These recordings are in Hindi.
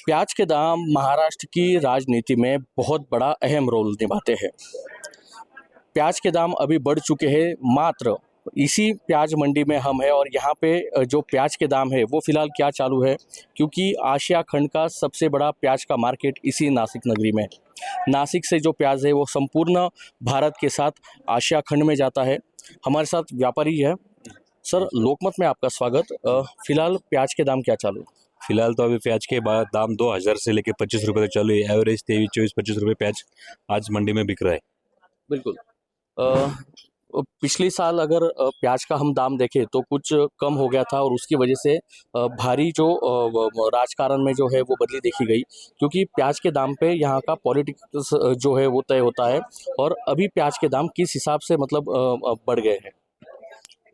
प्याज के दाम महाराष्ट्र की राजनीति में बहुत बड़ा अहम रोल निभाते हैं। प्याज के दाम अभी बढ़ चुके हैं। मात्र इसी प्याज मंडी में हम हैं और यहाँ पे जो प्याज के दाम है वो फ़िलहाल क्या चालू है, क्योंकि आशिया खंड का सबसे बड़ा प्याज का मार्केट इसी नासिक नगरी में है। नासिक से जो प्याज है वो संपूर्ण भारत के साथ आशिया खंड में जाता है। हमारे साथ व्यापारी है। सर, लोकमत में आपका स्वागत। फ़िलहाल प्याज के दाम क्या चालू है? फिलहाल तो अभी प्याज के बाद दाम 2000 से लेके 25 रुपये तक चालू है। एवरेज 23-24-25 रुपये प्याज आज मंडी में बिक रहा है। बिल्कुल। पिछली साल अगर प्याज का हम दाम देखें तो कुछ कम हो गया था और उसकी वजह से भारी जो राजकारण में जो है वो बदली देखी गई, क्योंकि प्याज के दाम पे यहाँ का पॉलिटिक्स जो है वो तय होता है। और अभी प्याज के दाम किस हिसाब से मतलब बढ़ गए हैं?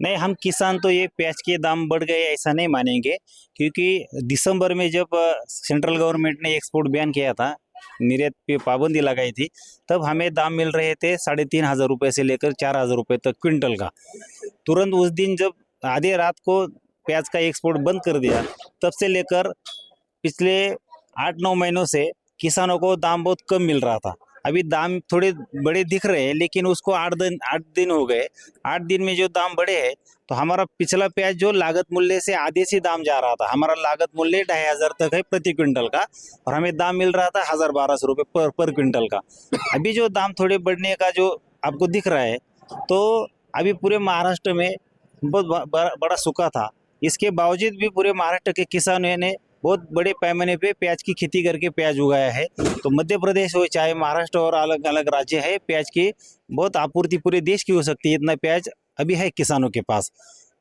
नहीं, हम किसान तो ये प्याज के दाम बढ़ गए ऐसा नहीं मानेंगे, क्योंकि दिसंबर में जब सेंट्रल गवर्नमेंट ने एक्सपोर्ट बैन किया था, निर्यात पे पाबंदी लगाई थी, तब हमें दाम मिल रहे थे 3,500 रुपये से लेकर 4,000 रुपये तक क्विंटल का। तुरंत उस दिन जब आधे रात को प्याज का एक्सपोर्ट बंद कर दिया, तब से लेकर पिछले 8-9 महीनों से किसानों को दाम बहुत कम मिल रहा था। अभी दाम थोड़े बड़े दिख रहे हैं, लेकिन उसको 8 दिन हो गए। 8 दिन में जो दाम बढ़े हैं, तो हमारा पिछला प्याज जो लागत मूल्य से आधे से दाम जा रहा था, हमारा लागत मूल्य 2,500 तक है प्रति क्विंटल का, और हमें दाम मिल रहा था 1,000-1,200 रुपये पर क्विंटल का। अभी जो दाम थोड़े बढ़ने का जो आपको दिख रहा है, तो अभी पूरे महाराष्ट्र में बहुत बड़ा सूखा था। इसके बावजूद भी पूरे महाराष्ट्र के किसानों ने बहुत बड़े पैमाने पे प्याज की खेती करके प्याज उगाया है। तो मध्य प्रदेश हो चाहे महाराष्ट्र और अलग अलग राज्य है, प्याज की बहुत आपूर्ति पूरे देश की हो सकती है, इतना प्याज अभी है किसानों के पास।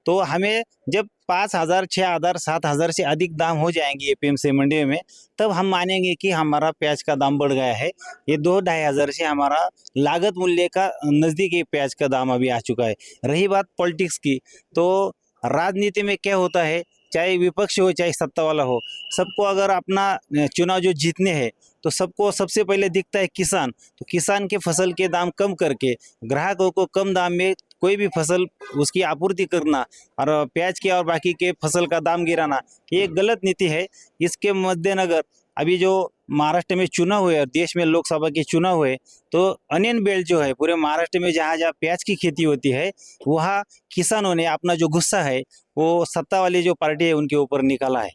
तो हमें जब 5,000, 6,000, 7,000 से अधिक दाम हो जाएंगे एपीएमसी मंडी में, तब हम मानेंगे कि हमारा प्याज का दाम बढ़ गया है। ये 2-2,500 से हमारा लागत मूल्य का नज़दीक ये प्याज का दाम अभी आ चुका है। रही बात पॉलिटिक्स की, तो राजनीति में क्या होता है, चाहे विपक्ष हो चाहे सत्ता वाला हो, सबको अगर अपना चुनाव जो जीतने हैं, तो सबको सबसे पहले दिखता है किसान। तो किसान के फसल के दाम कम करके ग्राहकों को कम दाम में कोई भी फसल उसकी आपूर्ति करना और प्याज के और बाकी के फसल का दाम गिराना, ये गलत नीति है। इसके मद्देनजर अभी जो महाराष्ट्र में चुनाव हुए और देश में लोकसभा के चुनाव हुए, तो अनियन बेल्ट जो है पूरे महाराष्ट्र में जहाँ जहाँ प्याज की खेती होती है, वहाँ किसानों ने अपना जो गुस्सा है वो सत्ता वाली जो पार्टी है उनके ऊपर निकाला है।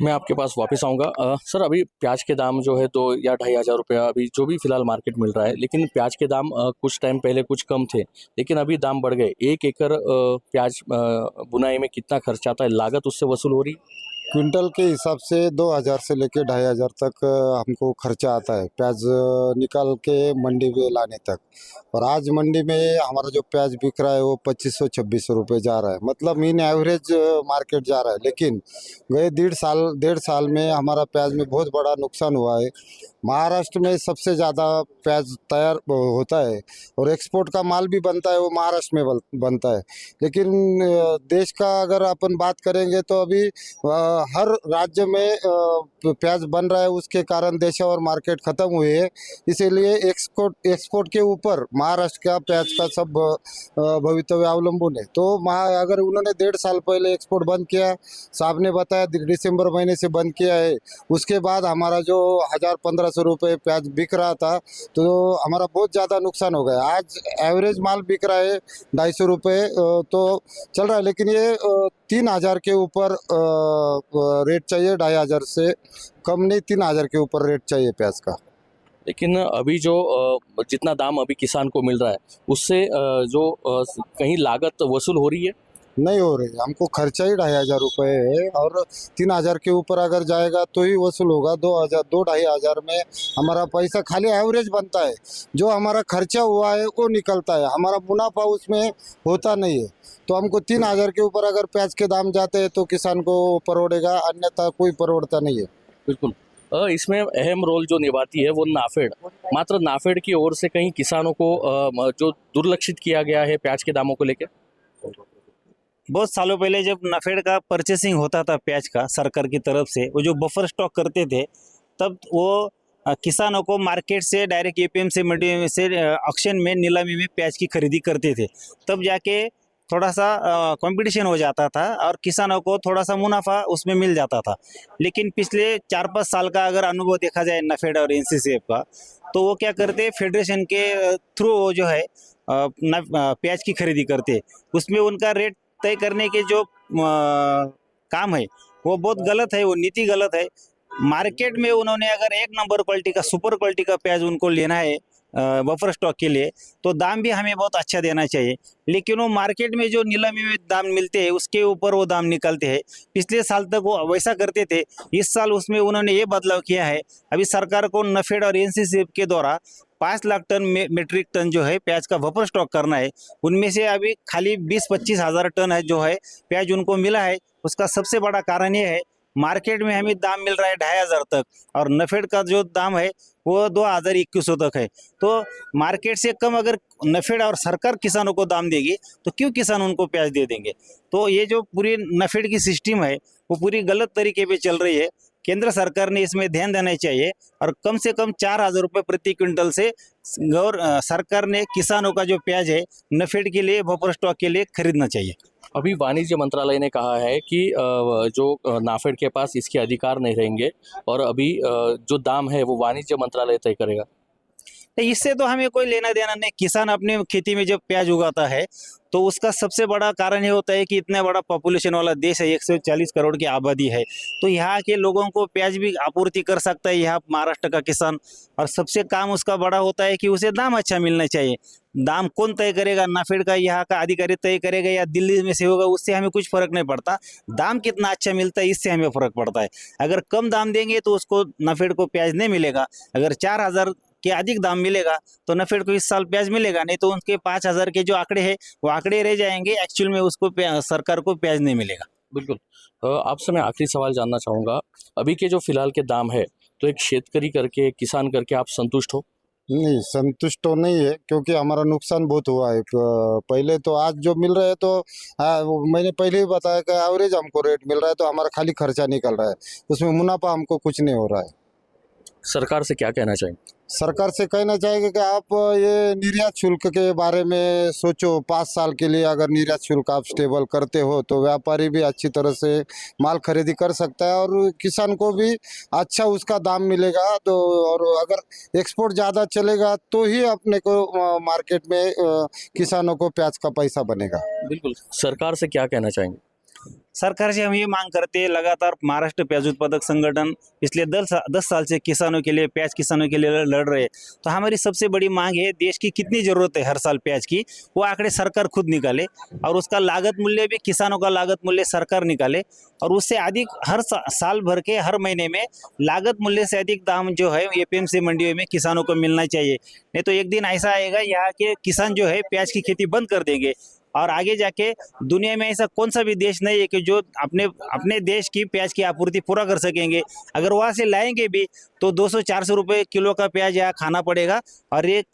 मैं आपके पास वापस आऊँगा। सर, अभी प्याज के दाम जो है 2 या 2,500 रुपया अभी जो भी फ़िलहाल मार्केट मिल रहा है, लेकिन प्याज के दाम कुछ टाइम पहले कुछ कम थे, लेकिन अभी दाम बढ़ गए। 1 एकड़ प्याज बुनाई में कितना खर्च आता है? लागत उससे वसूल हो रही है? क्विंटल के हिसाब से 2,000 से लेके 2,500 तक हमको खर्चा आता है प्याज निकाल के मंडी में लाने तक। और आज मंडी में हमारा जो प्याज बिक रहा है वो 2,500-2,600 रुपये जा रहा है, मतलब इन एवरेज मार्केट जा रहा है। लेकिन गए 1.5 साल में हमारा प्याज में बहुत बड़ा नुकसान हुआ है। महाराष्ट्र में सबसे ज़्यादा प्याज तैयार होता है और एक्सपोर्ट का माल भी बनता है, वो महाराष्ट्र में बनता है। लेकिन देश का अगर अपन बात करेंगे तो अभी हर राज्य में प्याज बन रहा है, उसके कारण देश और मार्केट ख़त्म हुए हैं। इसीलिए एक्सपोर्ट के ऊपर महाराष्ट्र का प्याज का सब भवितव्य अवलंबन है। तो अगर उन्होंने 1.5 साल पहले एक्सपोर्ट बंद किया, साहब ने बताया दिसंबर महीने से बंद किया है, उसके बाद हमारा जो 1,000-1,500 रुपये प्याज बिक रहा था, तो हमारा बहुत ज़्यादा नुकसान हो गया। आज एवरेज माल बिक रहा है 250 रुपये तो चल रहा है, लेकिन ये 3,000 के ऊपर रेट चाहिए, 2,500 से कम नहीं, 3,000 के ऊपर रेट चाहिए प्याज का। लेकिन अभी जो जितना दाम अभी किसान को मिल रहा है, उससे जो कहीं लागत वसूल हो रही है? नहीं हो रही, हमको खर्चा ही 2,500 रुपये है और 3,000 के ऊपर अगर जाएगा तो ही वसूल होगा। 2,000, 2-2,500 में हमारा पैसा खाली एवरेज बनता है, जो हमारा खर्चा हुआ है वो निकलता है, हमारा मुनाफा उसमें होता नहीं है। तो हमको 3,000 के ऊपर अगर प्याज के दाम जाते हैं तो किसान को परोड़ेगा, अन्यथा कोई परोड़ता नहीं है। बिल्कुल। इसमें अहम रोल जो निभाती है वो नाफेड। मात्र नाफेड की ओर से कहीं किसानों को जो दुर्लक्षित किया गया है प्याज के दामों को लेकर? बहुत सालों पहले जब नाफेड का परचेसिंग होता था प्याज का सरकार की तरफ से, वो जो बफर स्टॉक करते थे, तब वो किसानों को मार्केट से डायरेक्ट एपीएमसी मंडी में से ऑक्शन में नीलामी में प्याज की खरीदी करते थे। तब जाके थोड़ा सा कंपटीशन हो जाता था और किसानों को थोड़ा सा मुनाफा उसमें मिल जाता था। लेकिन पिछले 4-5 साल का अगर अनुभव देखा जाए नफेड और एनसीसीएफ का, तो वो क्या करते हैं, फेडरेशन के थ्रू वो जो है प्याज की खरीदी करते हैं। उसमें उनका रेट तय करने के जो काम है वो बहुत गलत है, वो नीति गलत है। मार्केट में उन्होंने अगर एक नंबर क्वालिटी का, सुपर क्वालिटी का प्याज उनको लेना है बफर स्टॉक के लिए, तो दाम भी हमें बहुत अच्छा देना चाहिए। लेकिन वो मार्केट में जो नीलामी में दाम मिलते हैं उसके ऊपर वो दाम निकलते हैं। पिछले साल तक वो वैसा करते थे, इस साल उसमें उन्होंने ये बदलाव किया है। अभी सरकार को नफेड और एनसीसीएफ के द्वारा 5 लाख टन मीट्रिक टन जो है प्याज का बफर स्टॉक करना है। उनमें से अभी खाली 20-25 हज़ार टन है जो है प्याज उनको मिला है। उसका सबसे बड़ा कारण ये है, मार्केट में हमें दाम मिल रहा है 2500 तक और नफेड का जो दाम है वो 2000-2100 तक है। तो मार्केट से कम अगर नफेड और सरकार किसानों को दाम देगी तो क्यों किसान उनको प्याज दे देंगे। तो ये जो पूरी नफेड की सिस्टम है वो पूरी गलत तरीके पे चल रही है। केंद्र सरकार ने इसमें ध्यान देना चाहिए और कम से कम 4000 रुपये प्रति क्विंटल से सरकार ने किसानों का जो प्याज है नफेड के लिए, बफर स्टॉक के लिए खरीदना चाहिए। अभी वाणिज्य मंत्रालय ने कहा है कि जो नाफेड के पास इसके अधिकार नहीं रहेंगे और अभी जो दाम है वो वाणिज्य मंत्रालय तय करेगा। तो इससे तो हमें कोई लेना देना नहीं। किसान अपने खेती में जब प्याज उगाता है तो उसका सबसे बड़ा कारण ये होता है कि इतना बड़ा पॉपुलेशन वाला देश है, 140 करोड़ की आबादी है, तो यहाँ के लोगों को प्याज भी आपूर्ति कर सकता है यहाँ महाराष्ट्र का किसान। और सबसे काम उसका बड़ा होता है कि उसे दाम अच्छा मिलना चाहिए। दाम कौन तय करेगा, नाफेड का यहाँ का अधिकारी तय करेगा या दिल्ली में से होगा, उससे हमें कुछ फर्क नहीं पड़ता। दाम कितना अच्छा मिलता है इससे हमें फर्क पड़ता है। अगर कम दाम देंगे तो उसको नाफेड को प्याज नहीं मिलेगा। अगर 4000 के अधिक दाम मिलेगा तो नफेड को इस साल प्याज मिलेगा, नहीं तो उनके 5000 के जो आंकड़े हैं वो आंकड़े रह जाएंगे। एक्चुअल में उसको सरकार को प्याज नहीं मिलेगा। बिल्कुल। आपसे मैं आखिरी सवाल जानना चाहूँगा, अभी के जो फिलहाल के दाम है तो एक शेतकरी करके, किसान करके आप संतुष्ट हो? नहीं, संतुष्ट तो नहीं है क्योंकि हमारा नुकसान बहुत हुआ है। पहले तो आज जो मिल रहा है तो वो मैंने पहले ही बताया कि एवरेज हमको रेट मिल रहा है, तो हमारा खाली खर्चा निकल रहा है, उसमें मुनाफा हमको कुछ नहीं हो रहा है। सरकार से क्या कहना चाहेंगे? सरकार से कहना चाहेंगे कि आप ये निर्यात शुल्क के बारे में सोचो। 5 साल के लिए अगर निर्यात शुल्क आप स्टेबल करते हो तो व्यापारी भी अच्छी तरह से माल खरीदी कर सकता है और किसान को भी अच्छा उसका दाम मिलेगा। तो और अगर एक्सपोर्ट ज़्यादा चलेगा तो ही अपने को मार्केट में किसानों को प्याज का पैसा बनेगा। बिल्कुल। सरकार से क्या कहना चाहेंगे? सरकार से हम ये मांग करते हैं, लगातार महाराष्ट्र प्याज उत्पादक संगठन पिछले 10 साल से किसानों के लिए, प्याज किसानों के लिए लड़ रहे हैं। तो हमारी सबसे बड़ी मांग है, देश की कितनी ज़रूरत है हर साल प्याज की, वो आंकड़े सरकार खुद निकाले और उसका लागत मूल्य भी किसानों का लागत मूल्य सरकार निकाले और उससे अधिक हर साल भर के हर महीने में लागत मूल्य से अधिक दाम जो है एपीएमसी मंडियों में किसानों को मिलना चाहिए। नहीं तो एक दिन ऐसा आएगा यहाँ के किसान जो है प्याज की खेती बंद कर देंगे और आगे जाके दुनिया में ऐसा कौन सा भी देश नहीं है कि जो अपने देश की प्याज की आपूर्ति पूरा कर सकेंगे। अगर वहाँ से लाएंगे भी तो 200-400 रुपये किलो का प्याज यहाँ खाना पड़ेगा और एक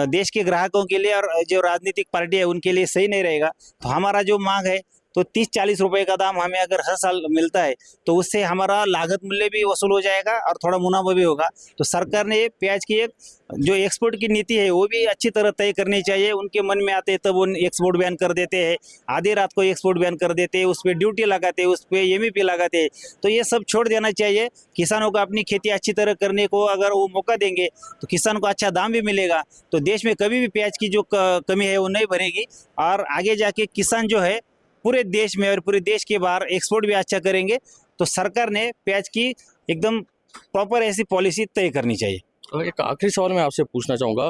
देश के ग्राहकों के लिए और जो राजनीतिक पार्टी है उनके लिए सही नहीं रहेगा। तो हमारा जो मांग है तो 30-40 रुपए का दाम हमें अगर हर साल मिलता है तो उससे हमारा लागत मूल्य भी वसूल हो जाएगा और थोड़ा मुनाफा भी होगा। तो सरकार ने प्याज की एक जो एक्सपोर्ट की नीति है वो भी अच्छी तरह तय करनी चाहिए। उनके मन में आते तब वो एक्सपोर्ट बैन कर देते हैं, आधी रात को एक्सपोर्ट बैन कर देते हैं, उस पर ड्यूटी लगाते हैं, उस पर एमईपी लगाते हैं। तो ये सब छोड़ देना चाहिए। किसानों को अपनी खेती अच्छी तरह करने को अगर वो मौका देंगे तो किसान को अच्छा दाम भी मिलेगा। तो देश में कभी भी प्याज की जो कमी है वो नहीं भरेगी और आगे जाके किसान जो है पूरे देश में और पूरे देश के बाहर एक्सपोर्ट भी अच्छा करेंगे। तो सरकार ने प्याज की एकदम प्रॉपर ऐसी पॉलिसी तय करनी चाहिए। एक आखिरी सवाल मैं आपसे पूछना चाहूँगा,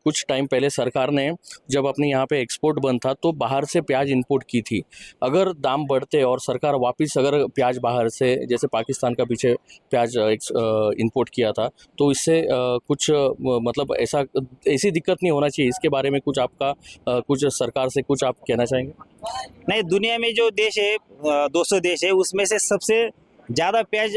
कुछ टाइम पहले सरकार ने जब अपने यहाँ पे एक्सपोर्ट बंद था तो बाहर से प्याज इंपोर्ट की थी। अगर दाम बढ़ते और सरकार वापस अगर प्याज बाहर से, जैसे पाकिस्तान का पीछे प्याज इंपोर्ट किया था, तो इससे कुछ मतलब ऐसी दिक्कत नहीं होना चाहिए, इसके बारे में कुछ आपका कुछ सरकार से कुछ आप कहना चाहेंगे? नहीं, दुनिया में जो देश है 200 देश है उसमें से सबसे ज़्यादा प्याज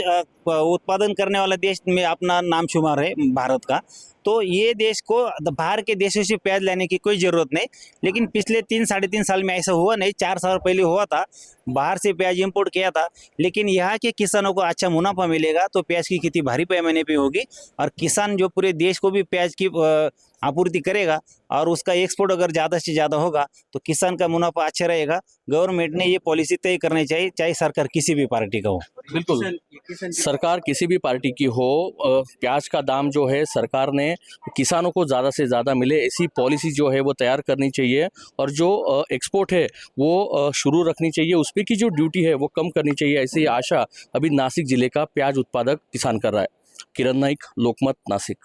उत्पादन करने वाला देश में अपना नाम शुमार है भारत का। तो ये देश को बाहर के देशों से प्याज लाने की कोई ज़रूरत नहीं। लेकिन पिछले 3-3.5 साल में ऐसा हुआ नहीं, 4 साल पहले हुआ था, बाहर से प्याज इंपोर्ट किया था। लेकिन यहाँ के किसानों को अच्छा मुनाफा मिलेगा तो प्याज की खेती भारी पैमाने पे होगी और किसान जो पूरे देश को भी प्याज की आपूर्ति करेगा और उसका एक्सपोर्ट अगर ज़्यादा से ज़्यादा होगा तो किसान का मुनाफा अच्छा रहेगा। गवर्नमेंट ने ये पॉलिसी तय करनी चाहिए, चाहे सरकार किसी भी पार्टी का हो। बिल्कुल, सरकार किसी भी पार्टी की हो, प्याज का दाम जो है सरकार ने किसानों को ज़्यादा से ज़्यादा मिले ऐसी पॉलिसी जो है वो तैयार करनी चाहिए और जो एक्सपोर्ट है वो शुरू रखनी चाहिए, उस पर की जो ड्यूटी है वो कम करनी चाहिए, ऐसी आशा अभी नासिक जिले का प्याज उत्पादक किसान कर रहा है। किरण नाइक, लोकमत, नासिक।